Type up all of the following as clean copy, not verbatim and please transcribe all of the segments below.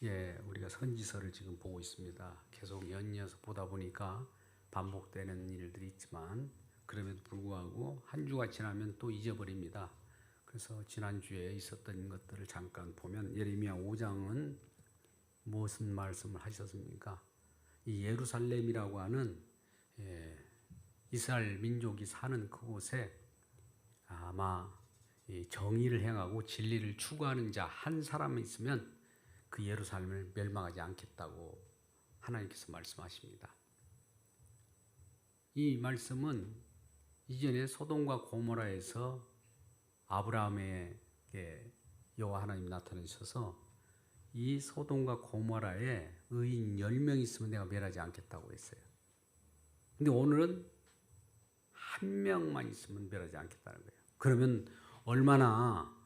예, 우리가 선지서를 지금 보고 있습니다. 계속 연이어서 보다 보니까 반복되는 일들이 있지만 그럼에도 불구하고 한 주가 지나면 또 잊어버립니다. 그래서 지난주에 있었던 것들을 잠깐 보면 예레미야 5장은 무슨 말씀을 하셨습니까? 이 예루살렘이라고 하는 이스라엘 민족이 사는 그곳에 아마 이 정의를 행하고 진리를 추구하는 자 한 사람이 있으면 그 예루살렘을 멸망하지 않겠다고 하나님께서 말씀하십니다. 이 말씀은 이전에 소돔과 고모라에서 아브라함에게 여호와 하나님이 나타나셔서 이 소돔과 고모라에 의인 10명 있으면 내가 멸하지 않겠다고 했어요. 근데 오늘은 한 명만 있으면 멸하지 않겠다는 거예요. 그러면 얼마나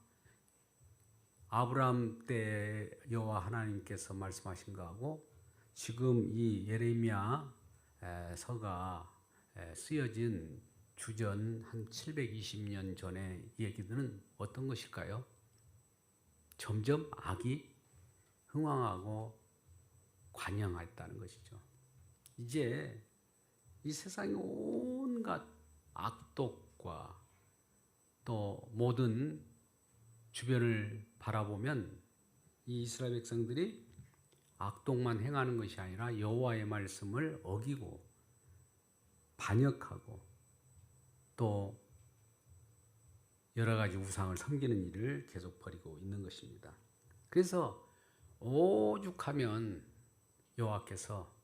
아브라함 때 여호와 하나님께서 말씀하신 거하고 지금 이 예레미야 서가 쓰여진 주전 한 720년 전의 얘기들은 어떤 것일까요? 점점 악이 흥왕하고 관영했다는 것이죠. 이제 이 세상의 온갖 악독과 또 모든 주변을 바라보면 이 이스라엘 백성들이 악독만 행하는 것이 아니라 여호와의 말씀을 어기고 반역하고 또 여러 가지 우상을 섬기는 일을 계속 벌이고 있는 것입니다. 그래서 오죽하면 여호와께서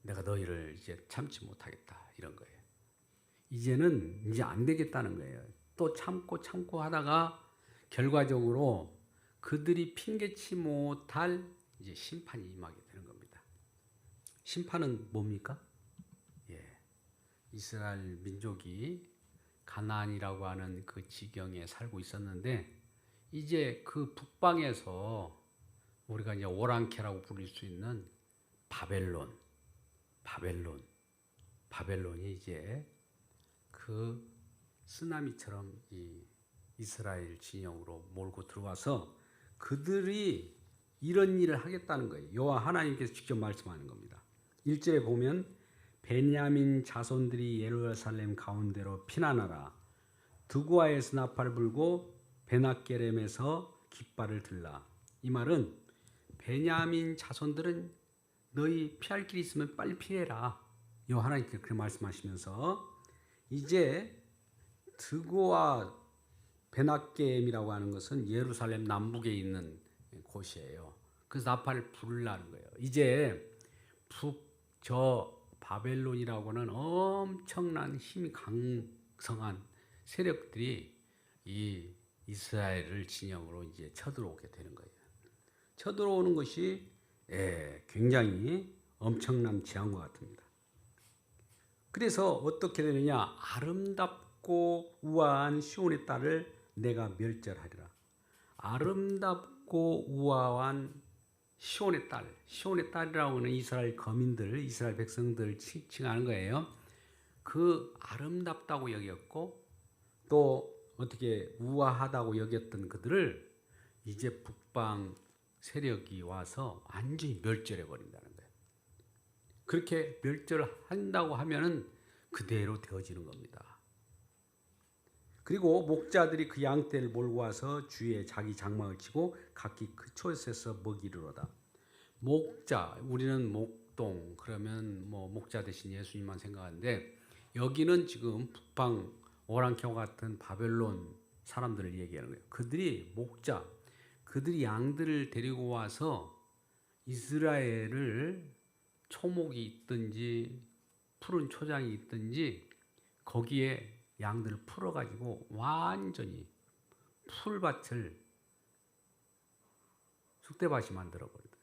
내가 너희를 이제 참지 못하겠다 이런 거예요. 이제는 이제 안 되겠다는 거예요. 또 참고 하다가 결과적으로 그들이 핑계치 못할 이제 심판이 임하게 되는 겁니다. 심판은 뭡니까? 이스라엘 민족이 가나안이라고 하는 그 지경에 살고 있었는데 이제 그 북방에서 우리가 이제 오랑캐라고 부를 수 있는 바벨론이 이제 그 쓰나미처럼 이 이스라엘 진영으로 몰고 들어와서 그들이 이런 일을 하겠다는 거예요. 여호와 하나님께서 직접 말씀하는 겁니다. 1절에 보면 베냐민 자손들이 예루살렘 가운데로 피난하라. 드고아에서 나팔을 불고 베낫게렘에서 깃발을 들라. 이 말은 베냐민 자손들은 너희 피할 길이 있으면 빨리 피해라. 여호와 하나님께서 그렇게 말씀하시면서 이제 드고아 베낫게렘이라고 하는 것은 예루살렘 남북에 있는 곳이에요. 그래서 나팔을 부르라는 거예요. 이제 북저 바벨론이라고 하는 엄청난 힘이 강성한 세력들이 이 이스라엘을 진영으로 이제 쳐들어오게 되는 거예요. 쳐들어오는 것이 굉장히 엄청난 재앙과 같습니다. 그래서 어떻게 되느냐? 아름답고 우아한 시온의 딸을 내가 멸절하리라. 아름답고 우아한 시온의 딸이라고 하는 이스라엘 거민들, 이스라엘 백성들을 칭하는 거예요. 그 아름답다고 여겼고 또 어떻게 우아하다고 여겼던 그들을 이제 북방 세력이 와서 완전히 멸절해 버린다는 거예요. 그렇게 멸절한다고 하면은 그대로 되어지는 겁니다. 그리고 목자들이 그 양떼를 몰고 와서 주위에 자기 장막을 치고 각기 그 촌에서 먹이르로다. 목자, 우리는 목동 그러면 뭐 목자 대신 예수님만 생각하는데 여기는 지금 북방 오랑캐와 같은 바벨론 사람들을 얘기하는 거예요. 그들이 목자, 그들이 양들을 데리고 와서 이스라엘을 초목이 있든지 푸른 초장이 있든지 거기에 양들을 풀어가지고 완전히 풀밭을 쑥대밭이 만들어버린다.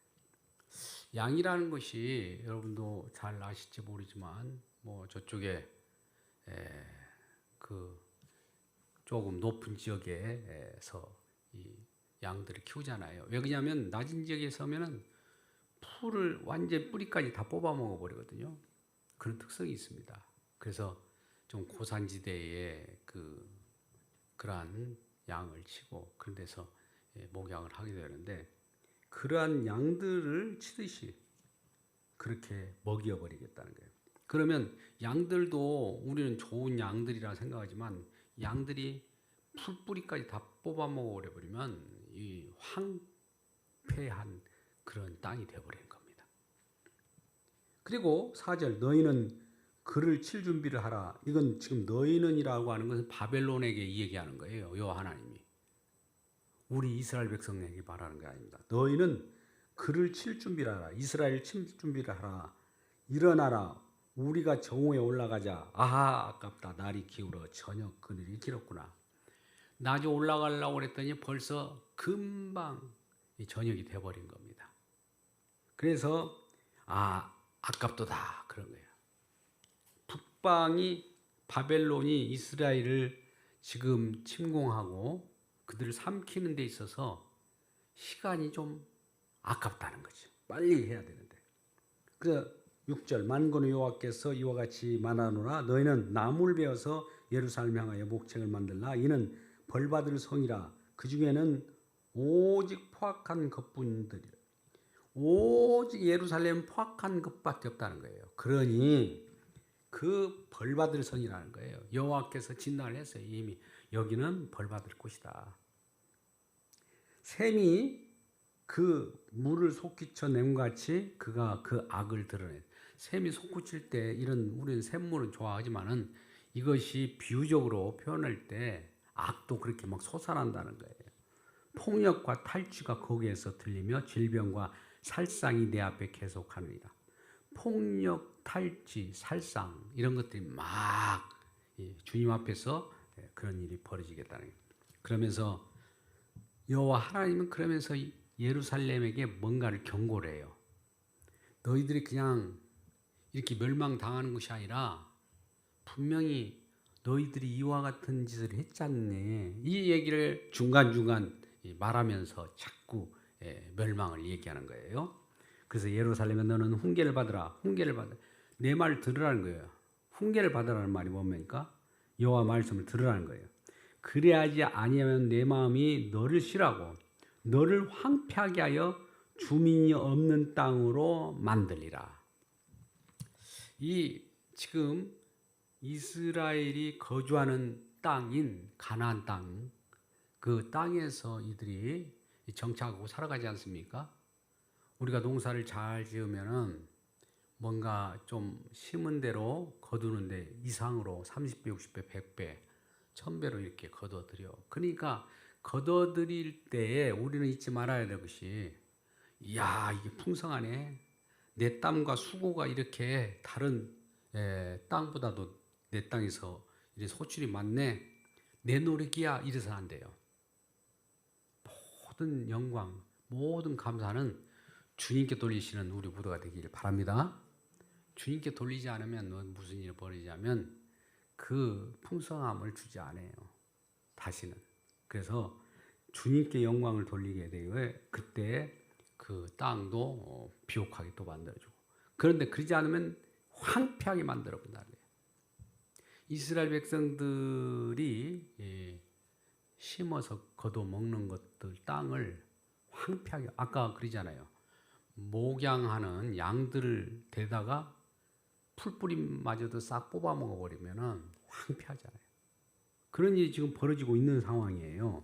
양이라는 것이 여러분도 잘 아실지 모르지만 뭐 저쪽에 그 조금 높은 지역에서 이 양들을 키우잖아요. 왜 그러냐면 낮은 지역에 서면은 풀을 완전 뿌리까지 다 뽑아 먹어 버리거든요. 그런 특성이 있습니다. 그래서 좀 고산지대에 그러한 양을 치고 그런 데서 목양을 하게 되는데 그러한 양들을 치듯이 그렇게 먹여버리겠다는 거예요. 그러면 양들도 우리는 좋은 양들이라 생각하지만 양들이 풀뿌리까지 다 뽑아 먹어버리면 이 황폐한 그런 땅이 되어버리는 겁니다. 그리고 4절 너희는 그를 칠 준비를 하라. 이건 지금 너희는이라고 하는 것은 바벨론에게 얘기하는 거예요. 여호와 하나님이. 우리 이스라엘 백성에게 말하는 게 아닙니다. 너희는 그를 칠 준비를 하라. 이스라엘 칠 준비를 하라. 일어나라. 우리가 정오에 올라가자. 아하 아깝다. 날이 기울어 저녁 그늘이 길었구나. 낮에 올라가려고 그랬더니 벌써 금방 저녁이 돼버린 겁니다. 그래서 아깝도다 그런 거예요. 북방이 바벨론이 이스라엘을 지금 침공하고 그들을 삼키는 데 있어서 시간이 좀 아깝다는 거죠. 빨리 해야 되는데. 그래서 6절 만군의 여호와께서 이와 같이 말하노라 너희는 나무를 베어서 예루살렘 향하여 목책을 만들라 이는 벌받을 성이라 그 중에는 오직 포악한 것뿐들이라 오직 예루살렘 포악한 것밖에 없다는 거예요. 그러니 그 벌받을 성이라는 거예요. 여호와께서 진단을 했어요. 이미 여기는 벌받을 곳이다. 샘이 그 물을 솟구쳐 냄같이 그가 그 악을 드러내. 샘이 솟구칠 때 이런 우리는 샘물은 좋아하지만은 이것이 비유적으로 표현할 때 악도 그렇게 막 솟아난다는 거예요. 폭력과 탈취가 거기에서 들리며 질병과 살상이 내 앞에 계속하느니라. 폭력, 탈취, 살상 이런 것들이 막 주님 앞에서 그런 일이 벌어지겠다는 거예요. 그러면서 여호와 하나님은 그러면서 예루살렘에게 뭔가를 경고를 해요. 너희들이 그냥 이렇게 멸망당하는 것이 아니라 분명히 너희들이 이와 같은 짓을 했잖니. 이 얘기를 중간중간 말하면서 자꾸 멸망을 얘기하는 거예요. 그래서 예루살렘에 너는 훈계를 받으라. 훈계를 받으라. 내 말 들으라는 거예요. 훈계를 받으라는 말이 뭡니까? 여호와 말씀을 들으라는 거예요. 그래야지 아니하면 내 마음이 너를 싫어하고 너를 황폐하게 하여 주민이 없는 땅으로 만들리라. 이 지금 이스라엘이 거주하는 땅인 가나안 땅, 그 땅에서 이들이 정착하고 살아가지 않습니까? 우리가 농사를 잘 지으면은 뭔가 좀 심은 대로 거두는데 이상으로 30배, 60배, 100배, 1000배로 이렇게 거둬들여. 그러니까 거둬들일 때에 우리는 잊지 말아야 될 것이 이야 이게 풍성하네. 내 땀과 수고가 이렇게 다른 땅보다도 내 땅에서 이제 소출이 많네. 내 노력이야 이래서 안 돼요. 모든 영광, 모든 감사는 주님께 돌리시는 우리 모두가 되기를 바랍니다. 주님께 돌리지 않으면 무슨 일이 벌어지냐면 그 풍성함을 주지 않아요. 다시는. 그래서 주님께 영광을 돌리게 되고 그때 그 땅도 비옥하게 또 만들어주고. 그런데 그러지 않으면 황폐하게 만들어 본다는 거예요. 이스라엘 백성들이 심어서 거둬 먹는 것들 땅을 황폐하게 아까 그러잖아요. 목양하는 양들을 데다가 풀뿌림마저도 싹 뽑아 먹어버리면은 황폐하잖아요. 그런 일이 지금 벌어지고 있는 상황이에요.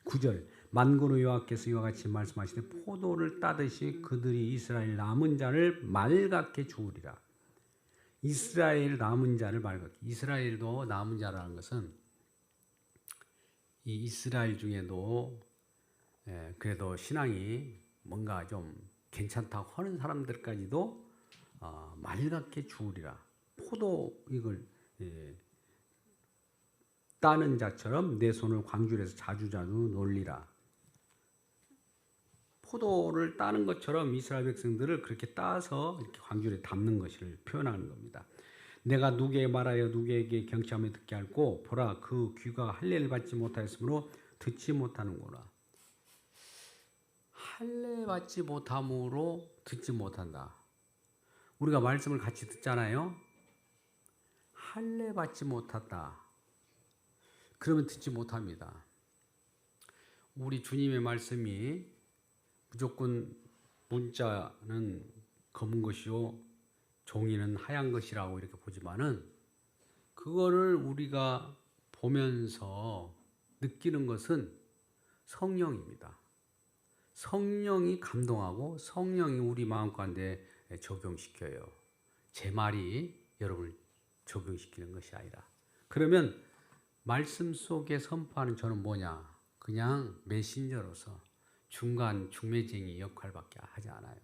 9절 만군의 여호와께서 이와 같이 말씀하시되 포도를 따듯이 그들이 이스라엘 남은 자를 말갛게 주우리라. 이스라엘 남은 자를 말갛게. 이스라엘도 남은 자라는 것은 이 이스라엘 중에도 그래도 신앙이 뭔가 좀 괜찮다고 하는 사람들까지도 말갛게 주우리라. 포도 이걸 따는 자처럼 내 손을 광줄에서 자주자주 놀리라. 포도를 따는 것처럼 이스라엘 백성들을 그렇게 따서 이렇게 광줄에 담는 것을 표현하는 겁니다. 내가 누구에게 말하여 누구에게 경치하며 듣게 할고 보라 그 귀가 할례를 받지 못하였으므로 듣지 못하는구나. 할례 받지 못함으로 듣지 못한다. 우리가 말씀을 같이 듣잖아요. 할례 받지 못한다. 그러면 듣지 못합니다. 우리 주님의 말씀이 무조건 문자는 검은 것이요 종이는 하얀 것이라고 이렇게 보지만은 그거를 우리가 보면서 느끼는 것은 성령입니다. 성령이 감동하고 성령이 우리 마음 가운데 적용시켜요. 제 말이 여러분을 적용시키는 것이 아니라. 그러면 말씀 속에 선포하는 저는 뭐냐? 그냥 메신저로서 중간 중매쟁이 역할밖에 하지 않아요.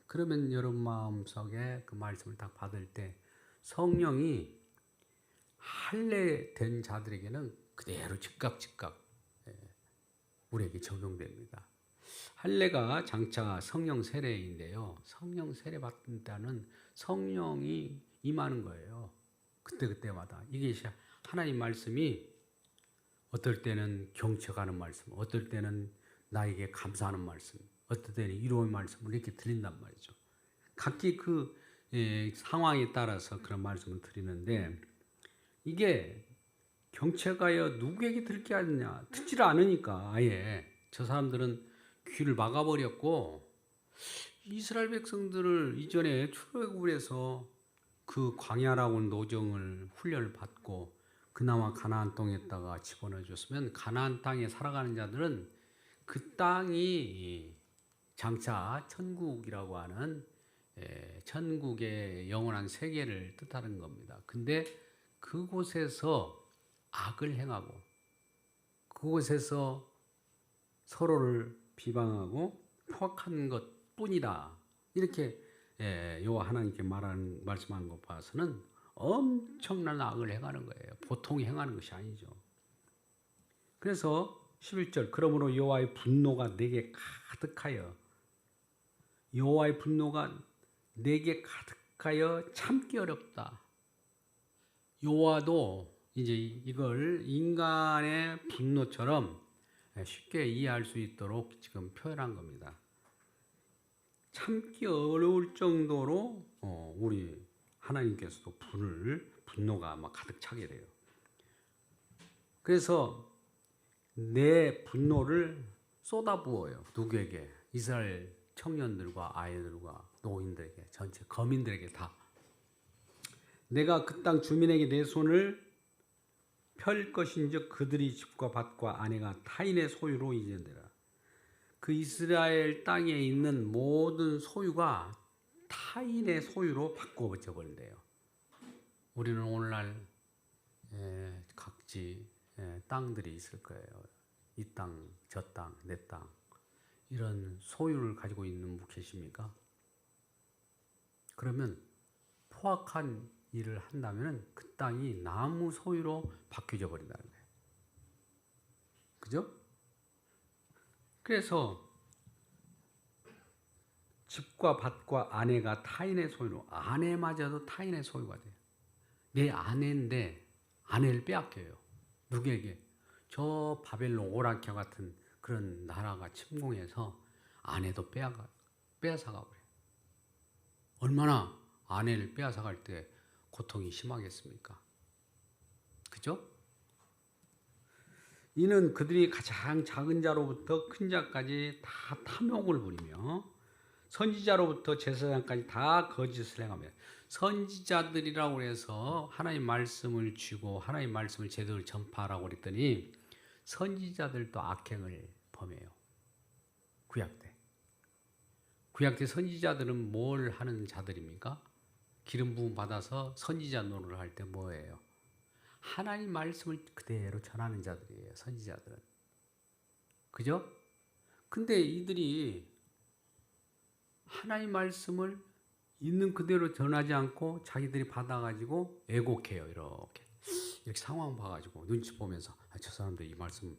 그러면 여러분 마음속에 그 말씀을 딱 받을 때 성령이 할례된 자들에게는 그대로 즉각 우리에게 적용됩니다. 할례가 장차 성령 세례인데요. 성령 세례 받는 때는 성령이 임하는 거예요. 그때마다. 이게 하나님 말씀이 어떨 때는 경청하는 말씀, 어떨 때는 나에게 감사하는 말씀, 어떨 때는 이로운 말씀을 이렇게 드린단 말이죠. 각기 그 상황에 따라서 그런 말씀을 드리는데 이게 경책하여 누구에게 들게 하느냐 듣지를 않으니까 아예 저 사람들은 귀를 막아버렸고 이스라엘 백성들을 이전에 출애굽에서 그 광야라고 노정을 훈련을 받고 그나마 가나안 땅에다가 집어넣어 줬으면 가나안 땅에 살아가는 자들은 그 땅이 장차 천국이라고 하는 천국의 영원한 세계를 뜻하는 겁니다. 근데 그곳에서 악을 행하고 그곳에서 서로를 비방하고 포악한 것뿐이다. 이렇게 여호와 하나님께 말씀하는 것 봐서는 엄청난 악을 행하는 거예요. 보통 행하는 것이 아니죠. 그래서 11절 그러므로 여호와의 분노가 내게 가득하여 여호와의 분노가 내게 가득하여 참기 어렵다. 여호와도 이제 이걸 인간의 분노처럼 쉽게 이해할 수 있도록 지금 표현한 겁니다. 참기 어려울 정도로 우리 하나님께서도 분노가 막 가득 차게 돼요. 그래서 내 분노를 쏟아부어요. 누구에게? 이스라엘 청년들과 아이들과 노인들에게, 전체 거민들에게 다. 내가 그 땅 주민에게 내 손을 펼 것인즉 그들이 집과 밭과 아내가 타인의 소유로 이전되라. 그 이스라엘 땅에 있는 모든 소유가 타인의 소유로 바꿔져 버린대요. 우리는 오늘날 각지 땅들이 있을 거예요. 이 땅, 저 땅, 내 땅 이런 소유를 가지고 있는 분 계십니까? 그러면 포악한 일을 한다면 그 땅이 나무 소유로 바뀌어져 버린다는 거예요. 그죠? 그래서 집과 밭과 아내가 타인의 소유로 아내마저도 타인의 소유가 돼요. 내 아내인데 아내를 빼앗겨요. 누구에게? 저 바벨론 오라켜 같은 그런 나라가 침공해서 아내도 빼앗아가 버려요. 얼마나 아내를 빼앗아갈 때 고통이 심하겠습니까? 그죠? 이는 그들이 가장 작은 자로부터 큰 자까지 다 탐욕을 부리며 선지자로부터 제사장까지 다 거짓을 행하며 선지자들이라고 해서 하나님 말씀을 쥐고 하나님 말씀을 제대로 전파하라고 그랬더니 선지자들도 악행을 범해요. 구약 때. 구약 때 선지자들은 뭘 하는 자들입니까? 기름 부음 받아서 선지자 노릇을 할 때 뭐예요? 하나님 말씀을 그대로 전하는 자들이에요. 선지자들은. 그죠? 근데 이들이 하나님 말씀을 있는 그대로 전하지 않고 자기들이 받아가지고 애곡해요. 이렇게 상황 봐가지고 눈치 보면서 저 사람들 이 말씀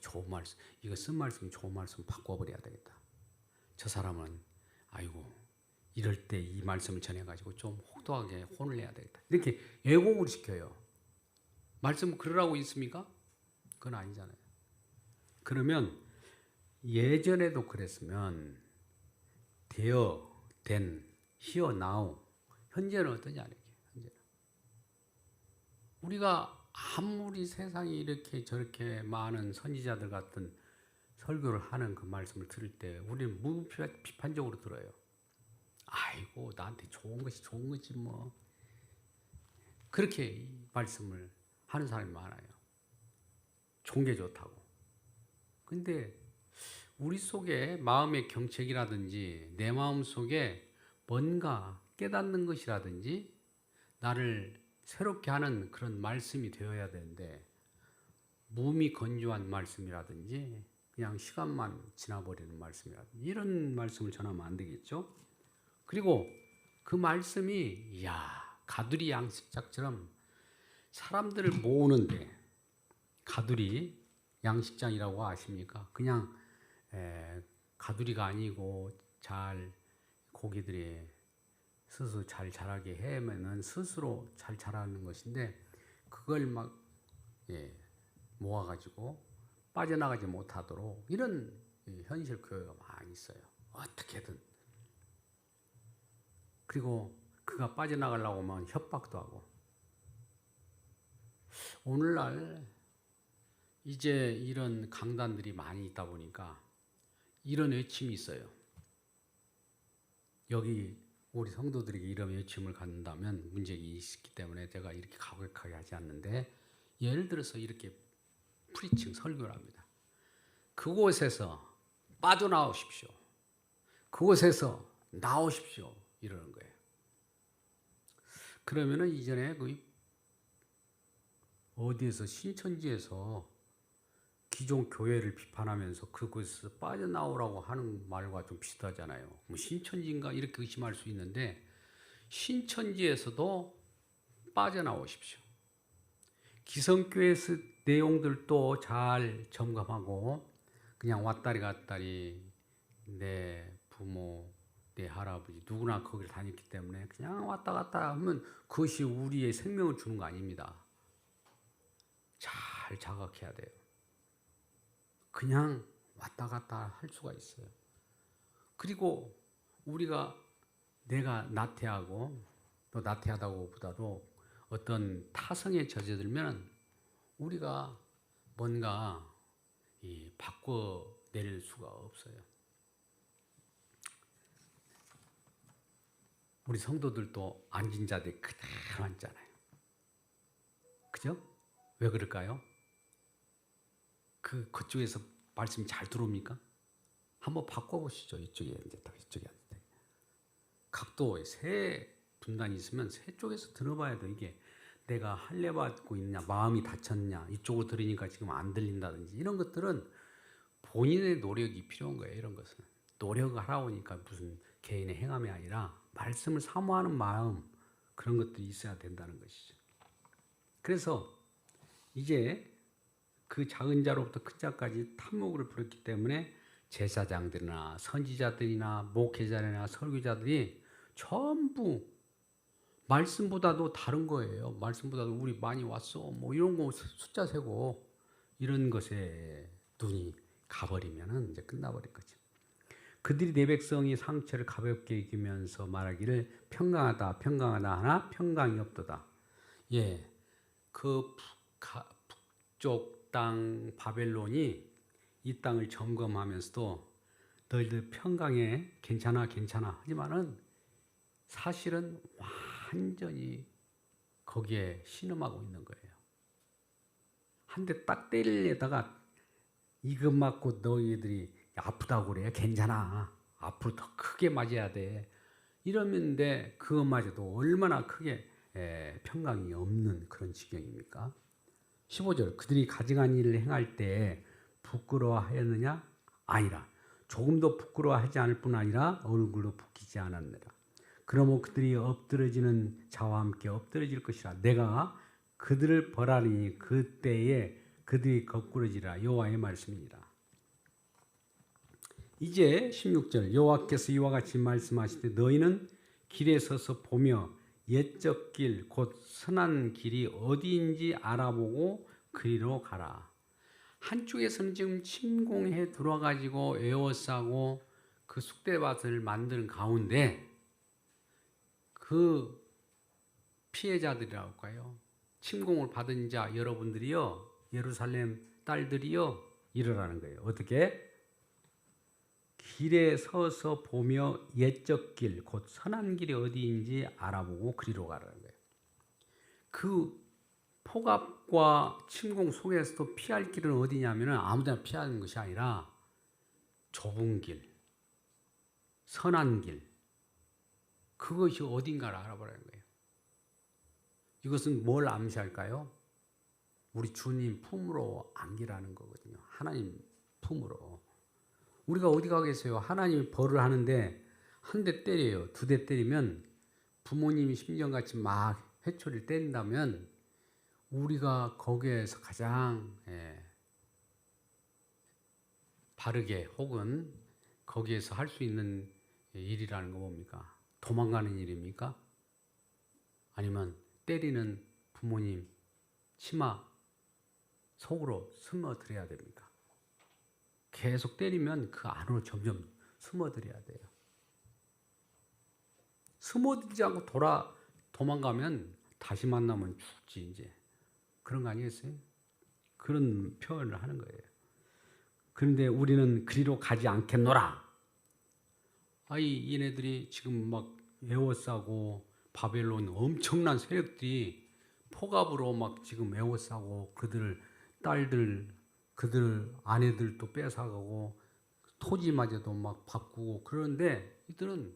좋은 말씀 이거 쓴 말씀 좋은 말씀 바꿔버려야 되겠다. 저 사람은 아이고 이럴 때 이 말씀을 전해가지고 좀 혹독하게 혼을 내야 되겠다. 이렇게 애곡을 시켜요. 말씀 그러라고 있습니까? 그건 아니잖아요. 그러면 예전에도 그랬으면 된 here now 현재는 어떠냐 이렇게 현재는 우리가 아무리 세상에 이렇게 저렇게 많은 선지자들 같은 설교를 하는 그 말씀을 들을 때 우리는 무비판적으로 들어요. 아이고 나한테 좋은 것이 좋은 거지 뭐. 그렇게 이 말씀을 하는 사람이 많아요. 좋은 게 좋다고. 근데 우리 속에 마음의 경책이라든지 내 마음 속에 뭔가 깨닫는 것이라든지 나를 새롭게 하는 그런 말씀이 되어야 되는데 몸이 건조한 말씀이라든지 그냥 시간만 지나버리는 말씀이라든지 이런 말씀을 전하면 안 되겠죠. 그리고 그 말씀이 이야 가두리 양식장처럼 사람들을 모으는데 가두리 양식장이라고 아십니까? 그냥 가두리가 아니고 잘 고기들이 스스로 잘 자라게 해면은 스스로 잘 자라는 것인데 그걸 막 모아가지고 빠져나가지 못하도록 이런 현실 교회가 많이 있어요. 어떻게든. 그리고 그가 빠져나가려고 하면 협박도 하고. 오늘날 이제 이런 강단들이 많이 있다 보니까 이런 외침이 있어요. 여기 우리 성도들에게 이런 외침을 갖는다면 문제가 있기 때문에 제가 이렇게 가격하게 하지 않는데 예를 들어서 이렇게 프리칭 설교를 합니다. 그곳에서 빠져나오십시오. 그곳에서 나오십시오. 이러는 거예요. 그러면은 이전에 그 어디에서 신천지에서 기존 교회를 비판하면서 그곳에서 빠져나오라고 하는 말과 좀 비슷하잖아요. 뭐 신천지인가 이렇게 의심할 수 있는데 신천지에서도 빠져나오십시오. 기성교회에서 내용들도 잘 점검하고 그냥 왔다리 갔다리 내 부모, 내 할아버지 누구나 거기를 다녔기 때문에 그냥 왔다 갔다 하면 그것이 우리의 생명을 주는 거 아닙니다. 잘 자각해야 돼요. 그냥 왔다 갔다 할 수가 있어요. 그리고 우리가 내가 나태하고 또 나태하다고 보다도 어떤 타성에 젖어들면 우리가 뭔가 바꿔낼 수가 없어요. 우리 성도들도 앉은 자들이 그대로 앉잖아요. 그죠? 왜 그럴까요? 그쪽에서 말씀이 잘 들어옵니까? 한번 바꿔보시죠. 이쪽에 앉았다가 이쪽에 앉았다. 각도에 세 분단이 있으면 세 쪽에서 들어봐야 돼. 이게 내가 할례 받고 있냐, 마음이 닫혔냐, 이쪽으로 들으니까 지금 안 들린다든지 이런 것들은 본인의 노력이 필요한 거예요. 이런 것은 노력을 하라고 하니까 무슨 개인의 행함이 아니라 말씀을 사모하는 마음 그런 것들이 있어야 된다는 것이죠. 그래서 이제 그 작은 자로부터 큰 자까지 탐욕을 부렸기 때문에 제사장들이나 선지자들이나 목회자나 설교자들이 전부 말씀보다도 다른 거예요. 말씀보다도 우리 많이 왔어. 뭐 이런 거 숫자 세고 이런 것에 눈이 가버리면은 이제 끝나버릴 거죠. 그들이 내 백성이 상처를 가볍게 이기면서 말하기를 평강하다, 평강하다 하나 평강이 없도다. 예, 그 북쪽 땅 바벨론이 이 땅을 점검하면서도 너희들 평강해 괜찮아 하지만은 사실은 완전히 거기에 신음하고 있는 거예요. 한 대 딱 때리려다가 이것 맞고 너희들이 아프다고 그래 괜찮아 앞으로 더 크게 맞아야 돼 이러는데 그것마저도 얼마나 크게 평강이 없는 그런 지경입니까? 15절 그들이 가증한 일을 행할 때 부끄러워하였느냐? 아니라 조금도 부끄러워하지 않을 뿐 아니라 얼굴도 붓기지 않았느라. 그러므로 그들이 엎드러지는 자와 함께 엎드러질 것이라. 내가 그들을 벌하리니 그때에 그들이 거꾸러지라. 여호와의 말씀이니라. 이제 16절 여호와께서 이와 같이 말씀하시되 너희는 길에 서서 보며 옛적 길 곧 선한 길이 어디인지 알아보고 그리로 가라. 한쪽에서는 지금 침공해 들어와가지고 에워싸고 그 쑥대밭을 만드는 가운데 그 피해자들이라고 할까요? 침공을 받은 자 여러분들이요 예루살렘 딸들이요 이러라는 거예요. 어떻게? 길에 서서 보며 옛적 길, 곧 선한 길이 어디인지 알아보고 그리로 가라는 거예요. 그 폭압과 침공 속에서도 피할 길은 어디냐면 아무데나 피하는 것이 아니라 좁은 길, 선한 길, 그것이 어딘가를 알아보라는 거예요. 이것은 뭘 암시할까요? 우리 주님 품으로 안기라는 거거든요. 하나님 품으로. 우리가 어디 가겠어요? 하나님이 벌을 하는데 한 대 때려요. 두 대 때리면 부모님이 심정같이 막 회초리를 때린다면 우리가 거기에서 가장 바르게 혹은 거기에서 할 수 있는 일이라는 거 뭡니까? 도망가는 일입니까? 아니면 때리는 부모님 치마 속으로 숨어들어야 됩니까? 계속 때리면 그 안으로 점점 숨어들어야 돼요. 숨어들지 않고 도망가면 다시 만나면 죽지 이제. 그런 거 아니겠어요? 그런 표현을 하는 거예요. 그런데 우리는 그리로 가지 않겠노라. 얘네들이 지금 막 에워싸고 바벨론 엄청난 세력들이 폭압으로 막 지금 에워싸고 그들 딸들, 그들 아내들도 뺏어가고 토지마저도 막 바꾸고 그런데 이들은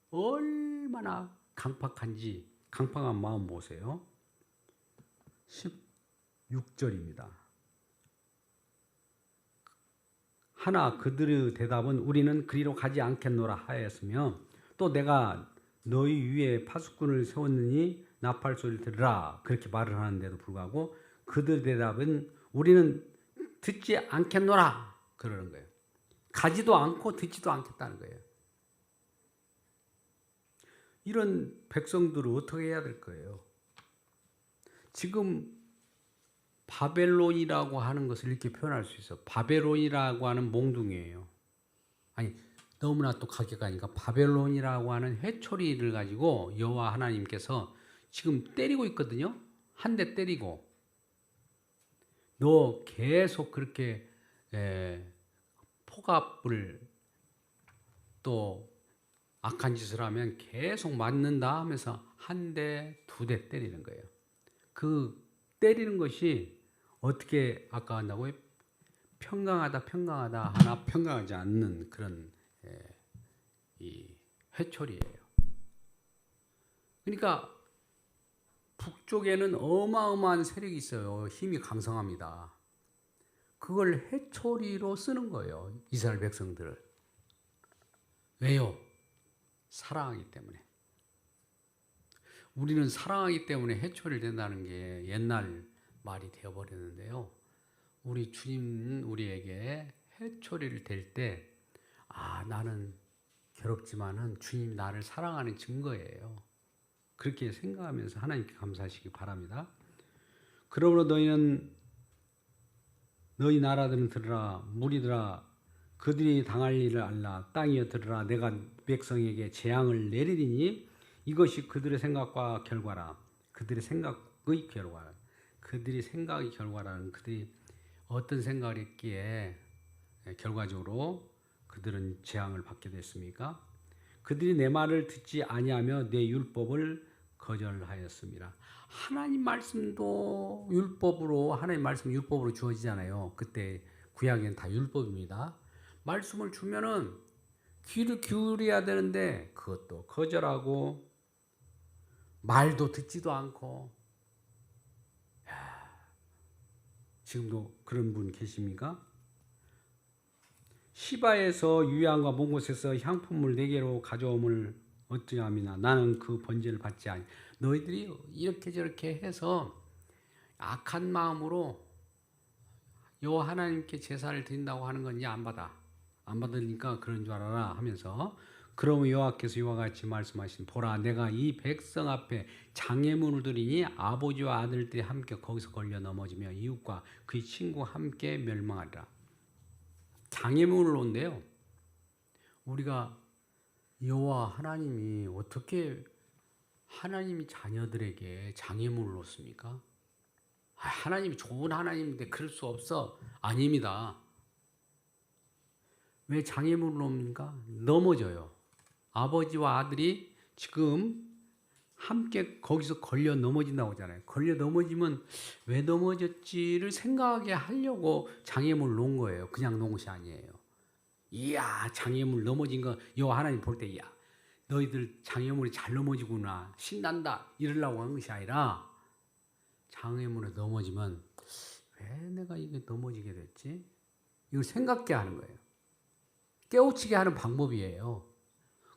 얼마나 강팍한지 강팍한 마음 보세요. 16절입니다. 하나 그들의 대답은 우리는 그리로 가지 않겠노라 하였으며 또 내가 너희 위에 파수꾼을 세웠느니 나팔 소리를 들으라 그렇게 말을 하는데도 불구하고 그들의 대답은 우리는 듣지 않겠노라 그러는 거예요. 가지도 않고 듣지도 않겠다는 거예요. 이런 백성들을 어떻게 해야 될 거예요? 지금 바벨론이라고 하는 것을 이렇게 표현할 수 있어. 바벨론이라고 하는 몽둥이에요. 아니 너무나 또 가격하니까 바벨론이라고 하는 회초리를 가지고 여호와 하나님께서 지금 때리고 있거든요. 한 대 때리고 너 계속 그렇게 폭압을 또 악한 짓을 하면 계속 맞는다 하면서 한 대, 두 대 때리는 거예요. 그 때리는 것이 어떻게 아까 한다고요? 평강하다 하나 평강하지 않는 그런 이 회초리예요. 그러니까 북쪽에는 어마어마한 세력이 있어요. 힘이 강성합니다. 그걸 회초리로 쓰는 거예요. 이스라엘 백성들을. 왜요? 사랑하기 때문에. 우리는 사랑하기 때문에 회초리를 댄다는 게 옛날 말이 되어버렸는데요. 우리 주님은 우리에게 회초리를 댈 때, 나는 괴롭지만은 주님이 나를 사랑하는 증거예요. 그렇게 생각하면서 하나님께 감사하시기 바랍니다. 그러므로 너희는 너희 나라들은 들으라 무리들아 그들이 당할 일을 알라 땅이여 들으라 내가 백성에게 재앙을 내리리니 이것이 그들의 생각과 결과라. 그들의 생각의 결과라. 그들이 생각의 결과라는 그들이 어떤 생각을 했기에 결과적으로 그들은 재앙을 받게 됐습니까? 그들이 내 말을 듣지 아니하며 내 율법을 거절하였습니다. 하나님 말씀도 율법으로 하나님 말씀 율법으로 주어지잖아요. 그때 구약에는 다 율법입니다. 말씀을 주면은 귀를 기울여야 되는데 그것도 거절하고 말도 듣지도 않고 지금도 그런 분 계십니까? 시바에서 유양과 먼 곳에서 향품을 4개로 가져옴을 어찌함이나 나는 그 번제를 받지 아니. 너희들이 이렇게 저렇게 해서 악한 마음으로 여호와 하나님께 제사를 드린다고 하는 건 이제 안 받아. 안 받으니까 그런 줄 알아라 하면서 그러면 여호와께서 이와 같이 말씀하신 보라 내가 이 백성 앞에 장애물을 드리니 아버지와 아들들이 함께 거기서 걸려 넘어지며 이웃과 그의 친구와 함께 멸망하리라. 장애물을 놓은데요. 우리가 여호와 하나님이 어떻게 하나님이 자녀들에게 장애물을 놓습니까? 하나님이 좋은 하나님인데 그럴 수 없어. 아닙니다. 왜 장애물로 옵니까? 넘어져요. 아버지와 아들이 지금 함께 거기서 걸려 넘어진다고 하잖아요. 걸려 넘어지면 왜 넘어졌지를 생각하게 하려고 장애물 놓은 거예요. 그냥 놓은 것이 아니에요. 이야, 장애물 넘어진 거, 여 하나님 볼 때, 이야, 너희들 장애물이 잘 넘어지구나, 신난다, 이러려고 한 것이 아니라, 장애물에 넘어지면, 왜 내가 이게 넘어지게 됐지? 이걸 생각게 하는 거예요. 깨우치게 하는 방법이에요.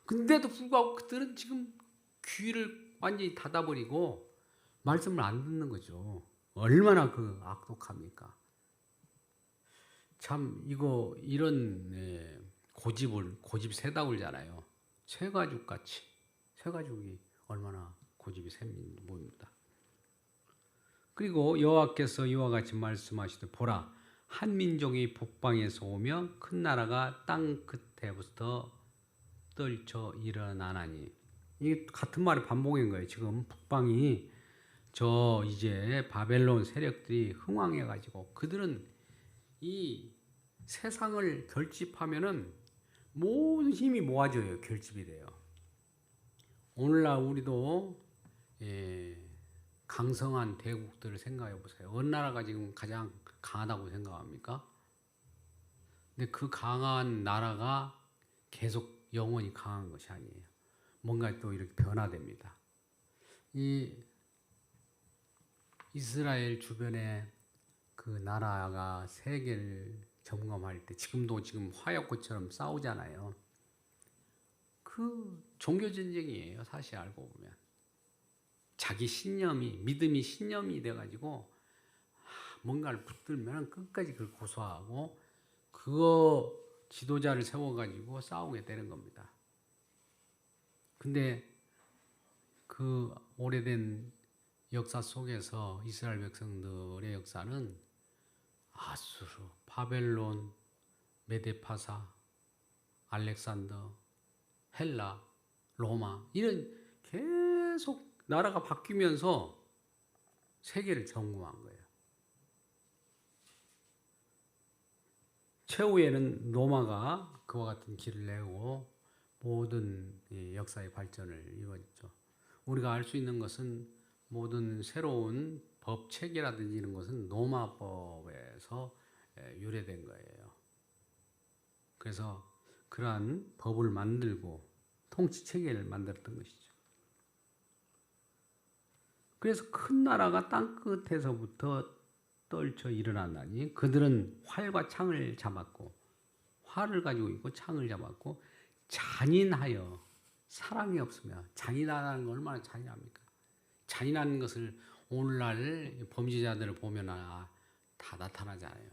근데도 불구하고 그들은 지금 귀를 완전히 닫아버리고 말씀을 안 듣는 거죠. 얼마나 그 악독합니까? 참 이거 이런 고집 세다고 그러잖아요. 쇠가죽 같이 쇠가죽이 얼마나 고집이 셉니다. 뭡니다. 그리고 여호와께서 이와 같이 말씀하시되 보라 한 민족이 북방에서 오며 큰 나라가 땅 끝에부터 떨쳐 일어나나니 이게 같은 말을 반복한 거예요. 지금 북방이 저 이제 바벨론 세력들이 흥왕해 가지고 그들은 이 세상을 결집하면은 모든 힘이 모아져요. 결집이 돼요. 오늘날 우리도 강성한 대국들을 생각해 보세요. 어느 나라가 지금 가장 강하다고 생각합니까? 근데 그 강한 나라가 계속 영원히 강한 것이 아니에요. 뭔가 또 이렇게 변화됩니다. 이 이스라엘 주변에 그 나라가 세계를 점검할 때 지금도 지금 화약고처럼 싸우잖아요. 그 종교 전쟁이에요. 사실 알고 보면 자기 신념이 믿음이 신념이 돼가지고 뭔가를 붙들면 끝까지 그걸 고수하고 그거 지도자를 세워가지고 싸우게 되는 겁니다. 근데 그 오래된 역사 속에서 이스라엘 백성들의 역사는 아수르, 바벨론, 메데파사, 알렉산더, 헬라, 로마 이런 계속 나라가 바뀌면서 세계를 점검한 거예요. 최후에는 로마가 그와 같은 길을 내고 모든 역사의 발전을 이루었죠. 우리가 알 수 있는 것은 모든 새로운 법 체계라든지 이런 것은 로마법에서 유래된 거예요. 그래서 그러한 법을 만들고 통치 체계를 만들었던 것이죠. 그래서 큰 나라가 땅 끝에서부터 떨쳐 일어나다니 그들은 활과 창을 잡았고 활을 가지고 있고 창을 잡았고 잔인하여 사랑이 없으며 잔인하다는 건 얼마나 잔인합니까? 잔인한 것을 오늘날 범죄자들을 보면 다 나타나잖아요.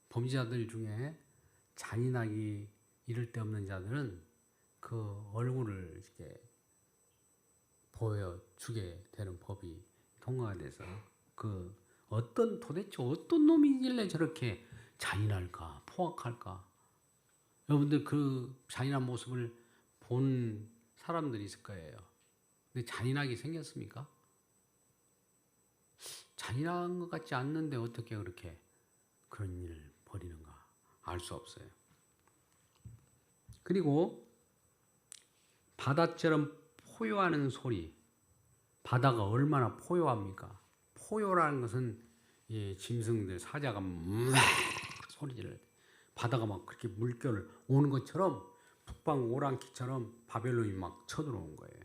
범죄자들 중에 잔인하기 이를 데 없는 자들은 그 얼굴을 이렇게 보여주게 되는 법이 통과가 돼서 그 도대체 어떤 놈이길래 저렇게 잔인할까 포악할까 여러분들 그 잔인한 모습을 본 사람들이 있을 거예요. 근데 잔인하게 생겼습니까? 잔인한 것 같지 않는데 어떻게 그렇게 그런 일을 벌이는가 알 수 없어요. 그리고 바다처럼 포효하는 소리 바다가 얼마나 포효합니까? 포효라는 것은 짐승들 사자가 막 소리를 바다가 막 그렇게 물결 오는 것처럼 북방 오랑캐처럼 바벨론이 막 쳐들어온 거예요.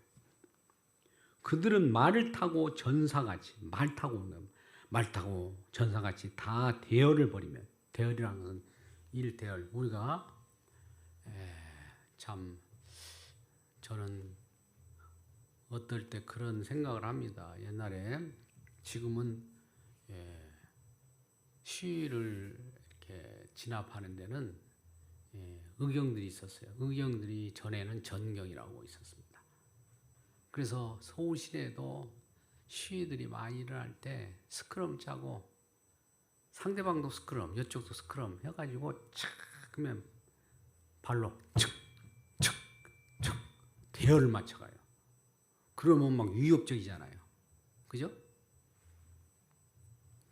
그들은 말을 타고 전사같이 말 타고 전사같이 다 대열을 벌이면 대열이라는 것은 일대열 우리가 참 저는 어떨 때 그런 생각을 합니다. 옛날에 지금은 시위를 이렇게 진압하는 데는 의경들이 있었어요. 의경들이 전에는 전경이라고 있었습니다. 그래서 서울 시내에도 시위들이 많이 일어날 때 스크럼 짜고 상대방도 스크럼, 이쪽도 스크럼 해가지고 착 하면 발로 척척척척 대열을 맞춰가요. 그러면 막 위협적이잖아요. 그죠?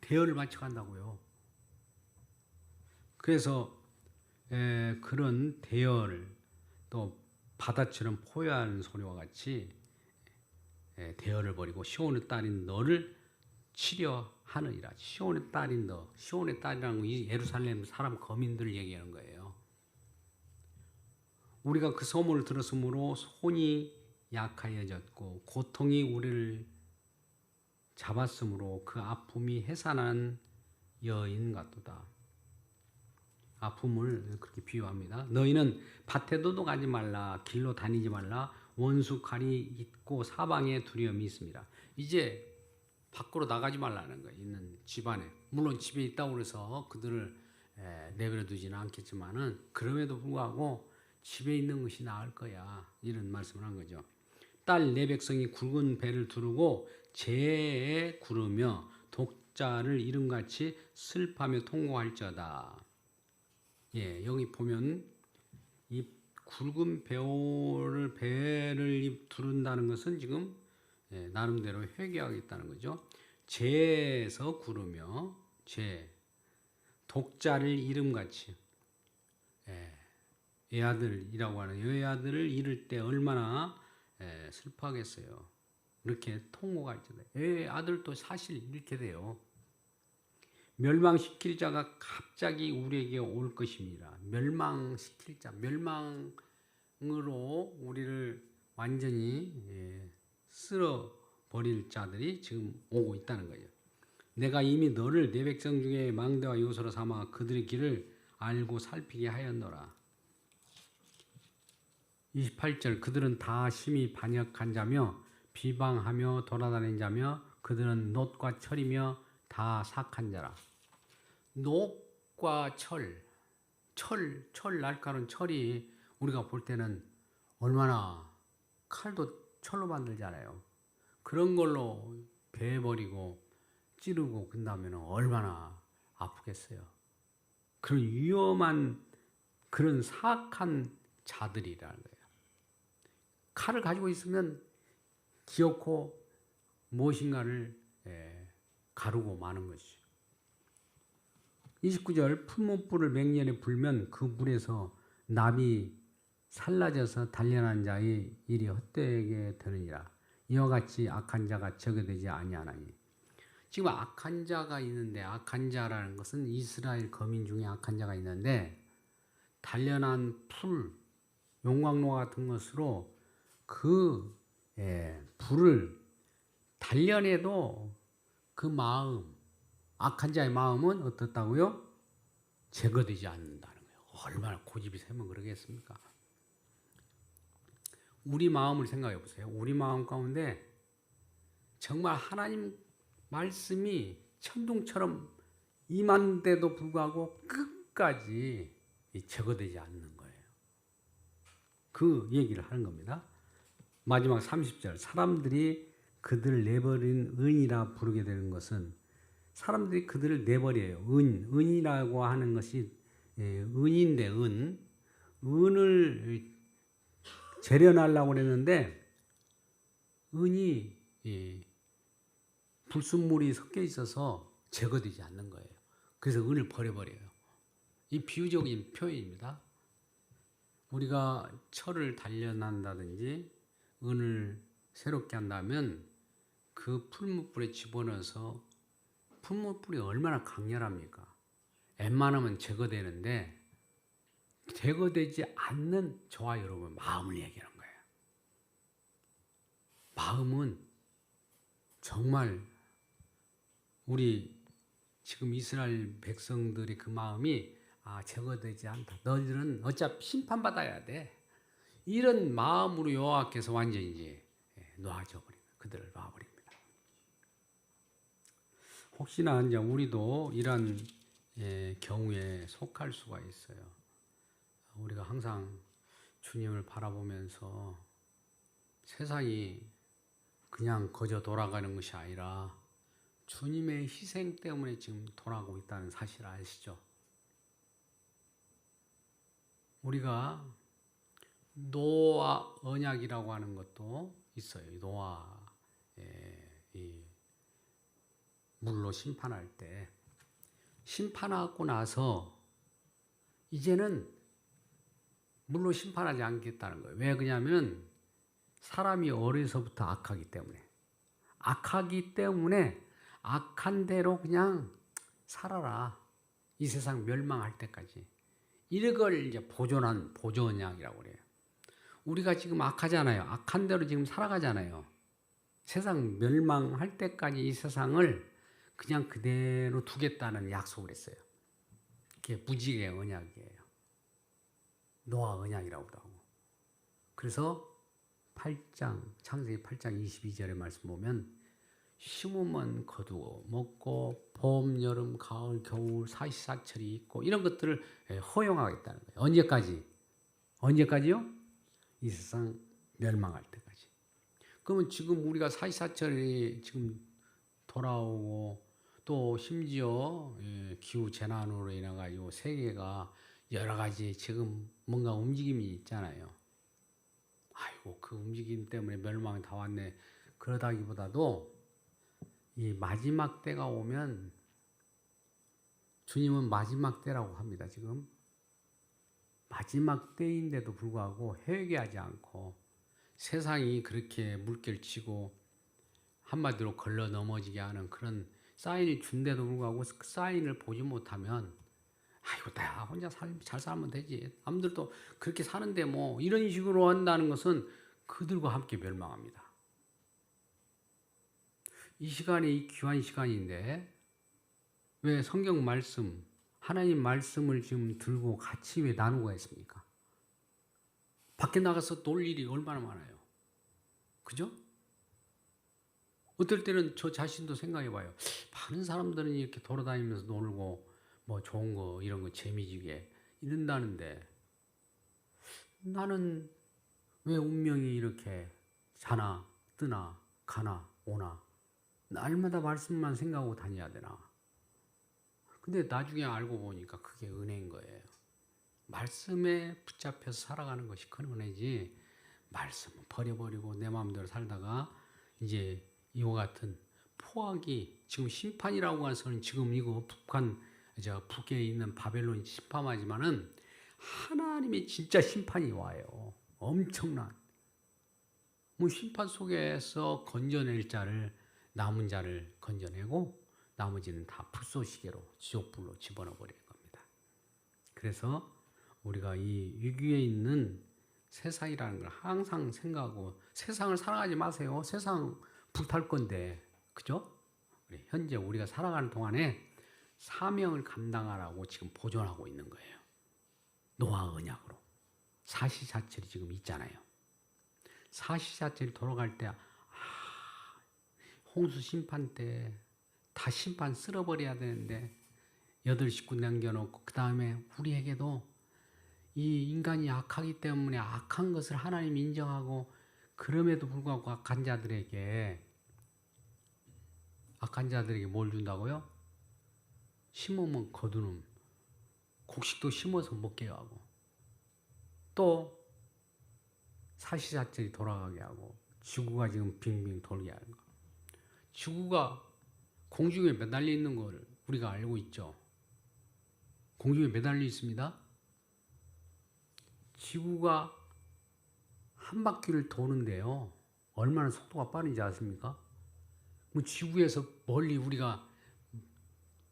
대열을 맞춰간다고요. 그래서 그런 대열을 또 바다처럼 포효하는 소리와 같이 대열을 벌이고 시온의 딸인 너를 치려 하느니라. 시온의 딸인 너, 시온의 딸이라는 건 예루살렘 사람 거민들을 얘기하는 거예요. 우리가 그 소문을 들었으므로 손이 약하여졌고 고통이 우리를 잡았으므로 그 아픔이 해산한 여인 같도다. 아픔을 그렇게 비유합니다. 너희는 밭에도 가지 말라, 길로 다니지 말라, 원수 칼이 있고 사방에 두려움이 있습니다. 이제 밖으로 나가지 말라는 거예요. 있는 집안에. 물론 집에 있다고 해서 그들을 내버려 두지는 않겠지만은 그럼에도 불구하고 집에 있는 것이 나을 거야. 이런 말씀을 한 거죠. 딸 내 백성이 굵은 배를 두르고 재에 구르며 독자를 이름같이 슬퍼하며 통곡할지어다. 예, 여기 보면 이 굵은 배를 두른다는 것은 지금 나름대로 회개하겠다는 거죠. 재에서 구르며 독자를 이름같이 애아들이라고 하는 여아들을 잃을 때 얼마나 슬퍼하겠어요. 이렇게 통곡할지어다. 아들도 사실 이렇게 돼요. 멸망시킬 자가 갑자기 우리에게 올 것입니다. 멸망시킬 자, 멸망으로 우리를 완전히 쓸어버릴 자들이 지금 오고 있다는 거예요. 내가 이미 너를 내 백성 중에 망대와 요소로 삼아 그들의 길을 알고 살피게 하였노라. 28절 그들은 다 심히 반역한 자며 비방하며 돌아다닌 자며 그들은 놋과 철이며 다 삭한 자라. 녹과 철, 날카로운 철이 우리가 볼 때는 얼마나 칼도 철로 만들잖아요. 그런 걸로 베버리고 찌르고 끝나면 얼마나 아프겠어요. 그런 위험한 그런 사악한 자들이라는 거예요. 칼을 가지고 있으면 기어코 무엇인가를 가르고 마는 것이죠. 29절 풀무불을 맹렬히 불면 그 불에서 납이 살라져서 단련한 자의 일이 헛되게 되느니라. 이와 같이 악한 자가 제거되지 아니하나니. 지금 악한 자가 있는데 악한 자라는 것은 이스라엘 거민 중에 악한 자가 있는데 단련한 풀, 용광로 같은 것으로 그 불을 단련해도 그 마음 악한 자의 마음은 어떻다고요? 제거되지 않는다는 거예요. 얼마나 고집이 세면 그러겠습니까? 우리 마음을 생각해 보세요. 우리 마음 가운데 정말 하나님 말씀이 천둥처럼 임한데도 불구하고 끝까지 제거되지 않는 거예요. 그 얘기를 하는 겁니다. 마지막 30절 사람들이 그들을 내버린 은이라 부르게 되는 것은 사람들이 그들을 내버려요. 은이라고 하는 것이 은인데 은을 재련하려고 그랬는데 은이 불순물이 섞여 있어서 제거되지 않는 거예요. 그래서 은을 버려버려요. 이 비유적인 표현입니다. 우리가 철을 단련한다든지 은을 새롭게 한다면 그 풀무불에 집어넣어서 풀무불이 얼마나 강렬합니까? 웬만하면 제거되는데 제거되지 않는 저와 여러분 마음을 얘기하는 거예요. 마음은 정말 우리 지금 이스라엘 백성들의 그 마음이 제거되지 않다. 너희들은 어차피 심판받아야 돼. 이런 마음으로 여호와께서 완전히 이제 놓아져 버립니다. 그들을 놔버립니다. 혹시나 이제 우리도 이런 경우에 속할 수가 있어요. 우리가 항상 주님을 바라보면서 세상이 그냥 거저 돌아가는 것이 아니라 주님의 희생 때문에 지금 돌아가고 있다는 사실 아시죠? 우리가 노아 언약이라고 하는 것도 있어요. 노아 이 물로 심판할 때 심판하고 나서 이제는 물로 심판하지 않겠다는 거예요. 왜 그러냐면 사람이 어려서부터 악하기 때문에. 악하기 때문에 악한 대로 그냥 살아라. 이 세상 멸망할 때까지. 이걸 이제 보존한 보존약이라고 그래요. 우리가 지금 악하잖아요. 악한 대로 지금 살아가잖아요. 세상 멸망할 때까지 이 세상을 그냥 그대로 두겠다는 약속을 했어요. 그게 무지개 언약이에요. 노아 언약이라고도 하고. 그래서 8장, 창세기 8장 22절의 말씀 보면 심으면 거두고 먹고 봄, 여름, 가을, 겨울, 사시사철이 있고 이런 것들을 허용하겠다는 거예요. 언제까지? 언제까지요? 이 세상 멸망할 때까지. 그러면 지금 우리가 사시사철이 지금 돌아오고 또 심지어 기후 재난으로 인해 가지고 세계가 여러 가지 지금 뭔가 움직임이 있잖아요. 아이고 그 움직임 때문에 멸망이 다 왔네. 그러다기보다도 이 마지막 때가 오면 주님은 마지막 때라고 합니다. 지금 마지막 때인데도 불구하고 회개하지 않고 세상이 그렇게 물결치고 한마디로 걸러 넘어지게 하는 그런 사인을 준데도 불구하고 그 사인을 보지 못하면 아이고 나 혼자 잘 살면 되지. 남들도 그렇게 사는데 뭐 이런 식으로 한다는 것은 그들과 함께 멸망합니다. 이 시간이 이 귀한 시간인데 왜 성경 말씀, 하나님 말씀을 지금 들고 같이 왜 나누고 했습니까? 밖에 나가서 놀 일이 얼마나 많아요. 그죠? 어떨 때는 저 자신도 생각해 봐요. 많은 사람들은 이렇게 돌아다니면서 놀고 뭐 좋은 거 이런 거 재미지게 이런다는데 나는 왜 운명이 이렇게 자나 뜨나 가나 오나 날마다 말씀만 생각하고 다녀야 되나? 근데 나중에 알고 보니까 그게 은혜인 거예요. 말씀에 붙잡혀서 살아가는 것이 큰 은혜지 말씀은 버려버리고 내 마음대로 살다가 이제 이와 같은 포악이 지금 심판이라고 해서는 지금 이거 북에 있는 바벨론이 심판하지만은 하나님의 진짜 심판이 와요. 엄청난 뭐 심판 속에서 건져낼 자를 남은 자를 건져내고 나머지는 다 불쏘시개로 지옥불로 집어넣어 버릴 겁니다. 그래서 우리가 이 위기에 있는 세상이라는 걸 항상 생각하고 세상을 살아가지 마세요. 세상 불탈 건데 그죠? 현재 우리가 살아가는 동안에 사명을 감당하라고 지금 보존하고 있는 거예요. 노아 언약으로. 사시사철이 지금 있잖아요. 사시사철이 돌아갈 때 홍수 심판 때 다 심판 쓸어버려야 되는데 8식구 남겨놓고 그 다음에 우리에게도 이 인간이 악하기 때문에 악한 것을 하나님 인정하고 그럼에도 불구하고 악한 자들에게 뭘 준다고요? 심으면 거두는 곡식도 심어서 먹게 하고 또 사시사철이 돌아가게 하고 지구가 지금 빙빙 돌게 하는 거. 지구가 공중에 매달려 있는 걸 우리가 알고 있죠. 공중에 매달려 있습니다. 지구가 한 바퀴를 도는데요. 얼마나 속도가 빠른지 아십니까? 지구에서 멀리 우리가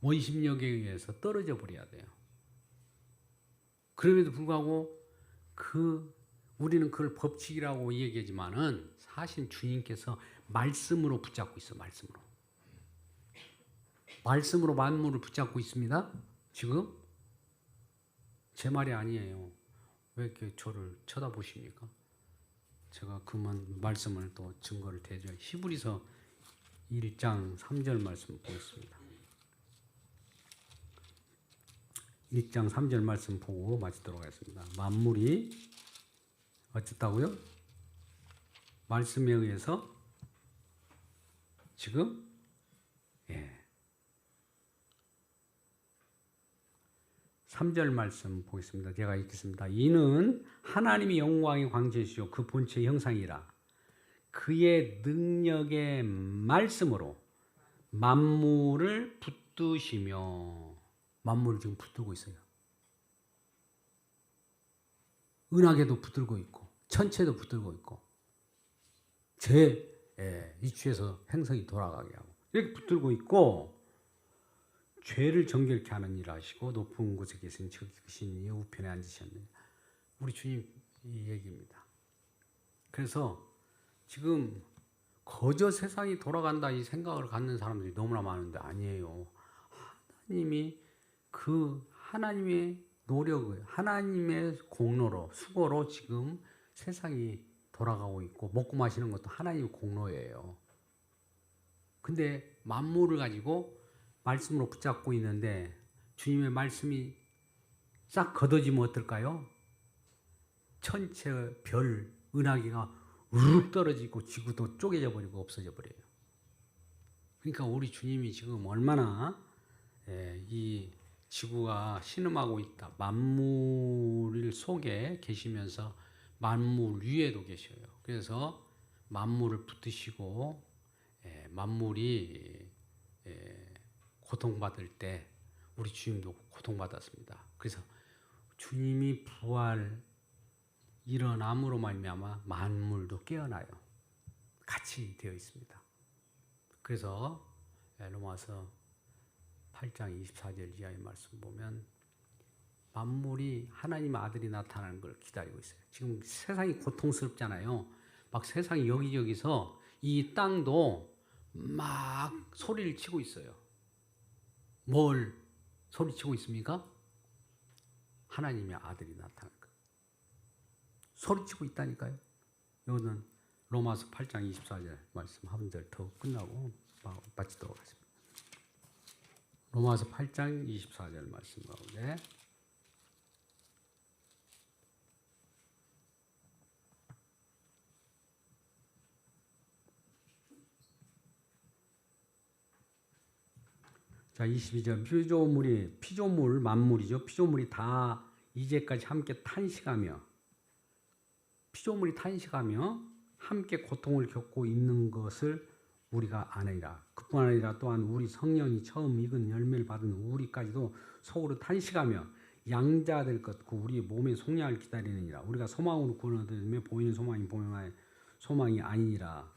원심력에 의해서 떨어져 버려야 돼요. 그럼에도 불구하고 우리는 그걸 법칙이라고 얘기하지만은 사실 주님께서 말씀으로 붙잡고 있어. 말씀으로 만물을 붙잡고 있습니다. 지금 제 말이 아니에요. 왜 이렇게 저를 쳐다보십니까? 제가 말씀을 또 증거를 대줘요. 히브리서 1장 3절 말씀 보겠습니다. 1장 3절 말씀 보고 마치도록 하겠습니다. 만물이 어쨌다고요? 말씀에 의해서 지금 3절 말씀 보겠습니다. 제가 읽겠습니다. 이는 하나님의 영광의 광채시요 그 본체의 형상이라 그의 능력의 말씀으로 만물을 붙드시며 만물을 지금 붙들고 있어요. 은하계도 붙들고 있고 천체도 붙들고 있고 제 이주에서 행성이 돌아가게 하고 이렇게 붙들고 있고 죄를 정결케 하는 일을 하시고 높은 곳에 계신 적으시니 우편에 앉으셨느냐. 우리 주님 이 얘기입니다. 그래서 지금 거저 세상이 돌아간다 이 생각을 갖는 사람들이 너무나 많은데 아니에요. 하나님이 그 하나님의 노력을 하나님의 공로로 수고로 지금 세상이 돌아가고 있고 먹고 마시는 것도 하나님의 공로예요. 근데 만물을 가지고 말씀으로 붙잡고 있는데 주님의 말씀이 싹 걷어지면 어떨까요? 천체 별 은하계가 우르륵 떨어지고 지구도 쪼개져 버리고 없어져 버려요. 그러니까 우리 주님이 지금 얼마나 이 지구가 신음하고 있다. 만물 속에 계시면서 만물 위에도 계셔요. 그래서 만물을 붙드시고 만물이 고통받을 때 우리 주님도 고통받았습니다. 그래서 주님이 부활 일어남으로 말미암아 만물도 깨어나요. 같이 되어 있습니다. 그래서 로마서 8장 24절 이하의 말씀 보면 만물이 하나님 아들이 나타나는 걸 기다리고 있어요. 지금 세상이 고통스럽잖아요. 막 세상이 여기저기서 이 땅도 막 소리를 치고 있어요. 뭘 소리치고 있습니까? 하나님의 아들이 나타나는 거. 소리치고 있다니까요. 이거는 로마서 8장 24절 말씀 한 절 더 끝나고 마치도록 하겠습니다. 로마서 8장 24절 말씀 가운데 자 22절 피조물 만물이죠. 피조물이 다 이제까지 함께 탄식하며 피조물이 탄식하며 함께 고통을 겪고 있는 것을 우리가 아느니라. 그뿐 아니라 또한 우리 성령이 처음 익은 열매를 받은 우리까지도 속으로 탄식하며 양자될 것 같고 우리의 몸의 속량을 기다리느니라. 우리가 소망으로 구원을 얻으며 보이는 소망이 아니니라.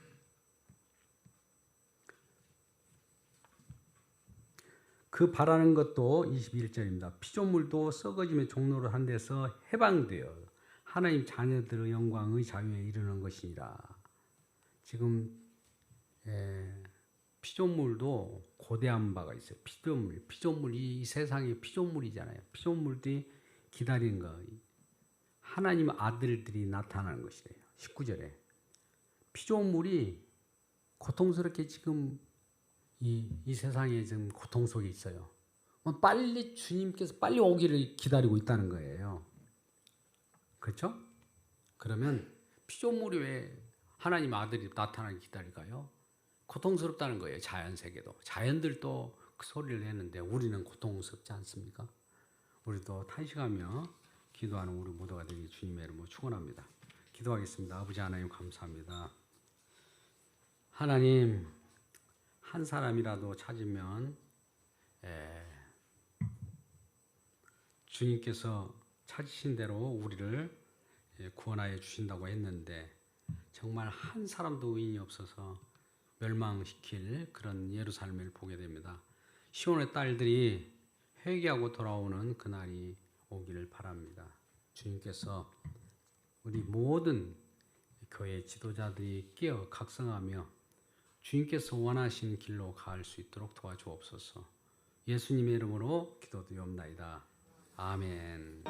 그 바라는 것도 21절입니다. 피조물도 썩어짐의 종로를 한 데서 해방되어 하나님 자녀들의 영광의 자유에 이르는 것이니라. 지금 피조물도 고대한 바가 있어요. 피조물이 이 세상의 피조물이잖아요. 피조물들이 기다리는 거. 하나님 아들들이 나타나는 것이래요. 19절에. 피조물이 고통스럽게 지금 이 세상에 지금 고통 속에 있어요. 빨리 주님께서 빨리 오기를 기다리고 있다는 거예요. 그렇죠? 그러면 피조물이 왜 하나님 아들이 나타나기 기다릴까요? 고통스럽다는 거예요. 자연세계도. 자연들도 그 소리를 내는데 우리는 고통스럽지 않습니까? 우리도 탄식하며 기도하는 우리 모두가 되기 주님의 이름으로 축원합니다. 기도하겠습니다. 아버지 하나님 감사합니다. 하나님 한 사람이라도 찾으면 주님께서 찾으신 대로 우리를 구원하여 주신다고 했는데 정말 한 사람도 의인이 없어서 멸망시킬 그런 예루살렘을 보게 됩니다. 시온의 딸들이 회개하고 돌아오는 그날이 오기를 바랍니다. 주님께서 우리 모든 교회 지도자들이 깨어 각성하며 주님께서 원하시는 길로 갈 수 있도록 도와주옵소서. 예수님의 이름으로 기도드리옵나이다. 아멘.